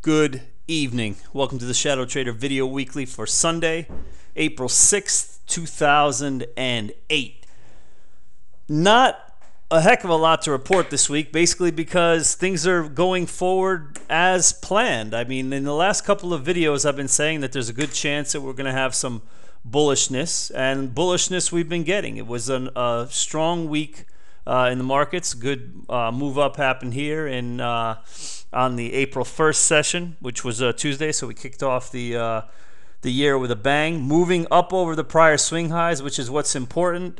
Good evening. Welcome to the ShadowTrader Video Weekly for Sunday, April 6th, 2008. Not a heck of a lot to report this week, basically because things are going forward as planned. I mean, in the last couple of videos, I've been saying that there's a good chance that we're going to have some bullishness, and bullishness we've been getting. It was a strong week in the markets. Good move up happened here on the April 1st session, which was Tuesday, so we kicked off the year with a bang, moving up over the prior swing highs, which is what's important.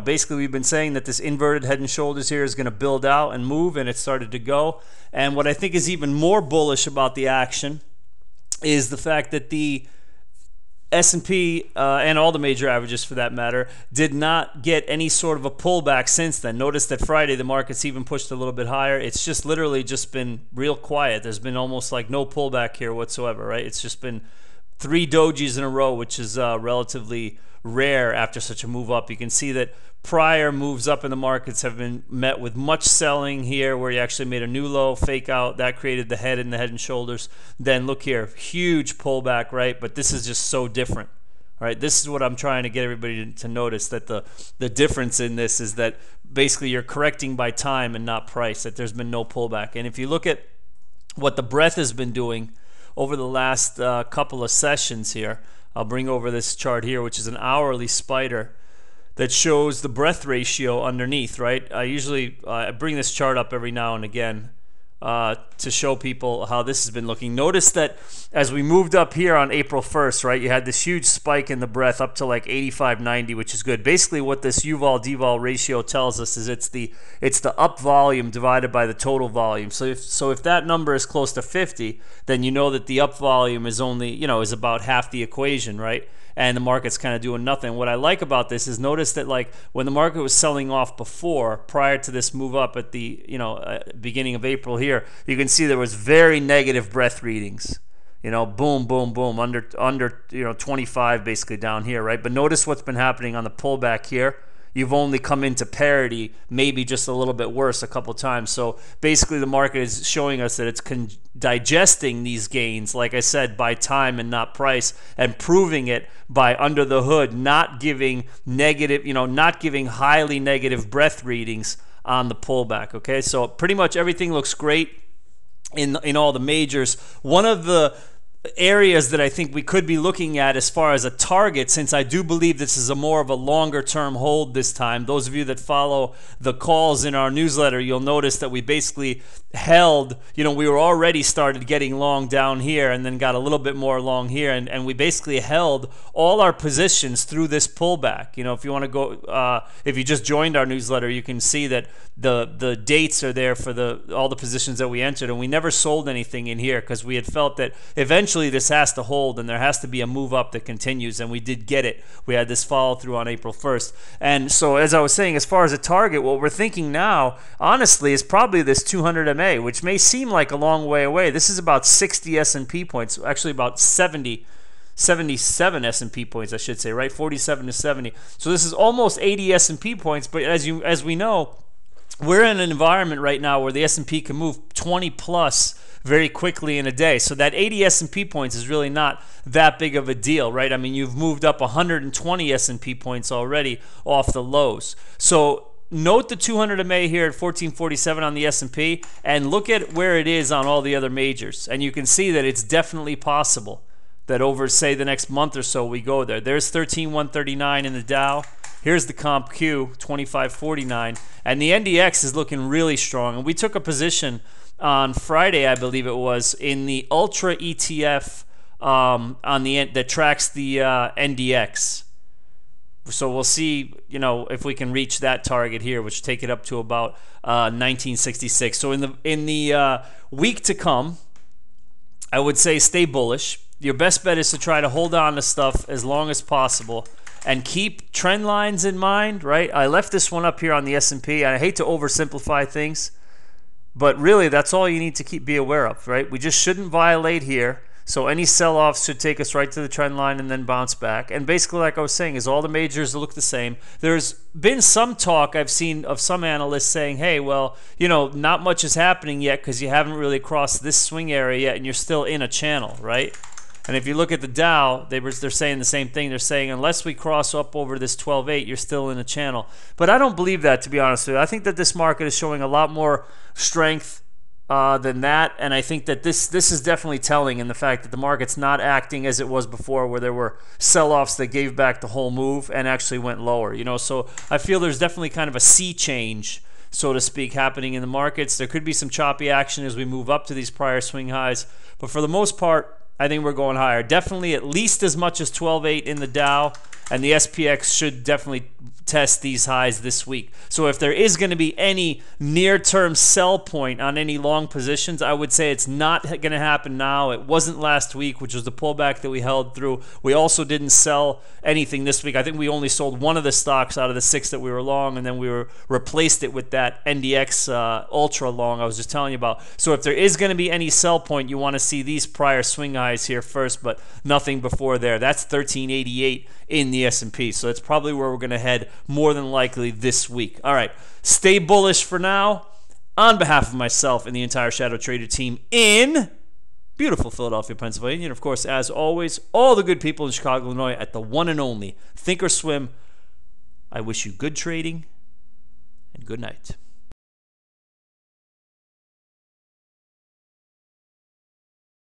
Basically we've been saying that this inverted head and shoulders here is going to build out and move, and it started to go. And what I think is even more bullish about the action is the fact that the S&P and all the major averages for that matter did not get any sort of a pullback since then. Notice that Friday the markets even pushed a little bit higher. It's just literally just been real quiet. There's been almost like no pullback here whatsoever, right? It's just been 3 dojis in a row, which is relatively rare after such a move up. You can see that prior moves up in the markets have been met with much selling here, where you actually made a new low, fake out. That created the head and shoulders. Then look here, huge pullback, right? But this is just so different. All right, this is what I'm trying to get everybody to notice, that the difference in this is that basically you're correcting by time and not price, that there's been no pullback. And if you look at what the breadth has been doing over the last couple of sessions here, I'll bring over this chart here, which is an hourly spider that shows the breadth ratio underneath, right? I bring this chart up every now and again to show people how this has been looking. Notice that as we moved up here on April 1st, right, you had this huge spike in the breadth up to like 85-90, which is good. Basically what this U-vol-D-vol ratio tells us is it's the up volume divided by the total volume. So if that number is close to 50, then you know that the up volume is only, is about half the equation, right? And the market's kind of doing nothing. What I like about this is notice that like when the market was selling off before, prior to this move up at the beginning of April here, you can see there was very negative breadth readings. Boom, boom, boom, under 25 basically down here, right? But notice what's been happening on the pullback here. You've only come into parity, maybe just a little bit worse a couple times. So basically the market is showing us that it's digesting these gains, like I said, by time and not price, and proving it by under the hood not giving negative, not giving highly negative breadth readings on the pullback. Okay, so pretty much everything looks great in all the majors. One of the areas that I think we could be looking at as far as a target, since I do believe this is a more of a longer term hold this time. Those of you that follow the calls in our newsletter, you'll notice that we basically held, we were already started getting long down here and then got a little bit more long here, and we basically held all our positions through this pullback. If you want to go, if you just joined our newsletter, you can see that the dates are there for all the positions that we entered, and we never sold anything in here because we had felt that eventually this has to hold and there has to be a move up that continues, and we did get it. We had this follow through on April 1st. And so as I was saying, as far as a target, what we're thinking now, honestly, is probably this 200 MA, which may seem like a long way away. This is about 60 S&P points, actually about 77 S&P points, I should say, right? 47 to 70. So this is almost 80 S&P points, but as we know, we're in an environment right now where the S&P can move 20 plus very quickly in a day. So that 80 S&P points is really not that big of a deal, right? I mean, you've moved up 120 S&P points already off the lows. So note the 200 MA here at 1447 on the S&P, and look at where it is on all the other majors. And you can see that it's definitely possible that over, say, the next month or so we go there. There's 13,139 in the Dow. Here's the comp Q, 2549, and the NDX is looking really strong. And we took a position on Friday, I believe it was, in the Ultra ETF that tracks the NDX. So we'll see, if we can reach that target here, which take it up to about 1966. So in the week to come, I would say stay bullish. Your best bet is to try to hold on to stuff as long as possible and keep trend lines in mind, right? I left this one up here on the S&P. I hate to oversimplify things, but really that's all you need to be aware of, right? We just shouldn't violate here. So any sell-offs should take us right to the trend line and then bounce back. And basically, like I was saying, is all the majors look the same. There's been some talk I've seen of some analysts saying, hey, well, you know, not much is happening yet because you haven't really crossed this swing area yet and you're still in a channel, right? And if you look at the Dow, they're saying the same thing. They're saying unless we cross up over this 12.8, you're still in a channel. But I don't believe that, to be honest with you. I think that this market is showing a lot more strength than that, and I think that this is definitely telling in the fact that the market's not acting as it was before, where there were sell-offs that gave back the whole move and actually went lower. You know, so I feel there's definitely kind of a sea change, so to speak, happening in the markets. There could be some choppy action as we move up to these prior swing highs, but for the most part, I think we're going higher. Definitely at least as much as 12.8 in the Dow, and the SPX should definitely test these highs this week. So if there is going to be any near-term sell point on any long positions, I would say it's not going to happen now. It wasn't last week, which was the pullback that we held through. We also didn't sell anything this week. I think we only sold one of the stocks out of the 6 that we were long, and then we replaced it with that NDX ultra long I was just telling you about. So if there is going to be any sell point, you want to see these prior swing highs here first, but nothing before there. That's 1388 in the S&P. So that's probably where we're going to head more than likely this week. All right, stay bullish for now. On behalf of myself and the entire ShadowTrader team in beautiful Philadelphia, Pennsylvania, and of course, as always, all the good people in Chicago, Illinois at the one and only Think or Swim, I wish you good trading and good night.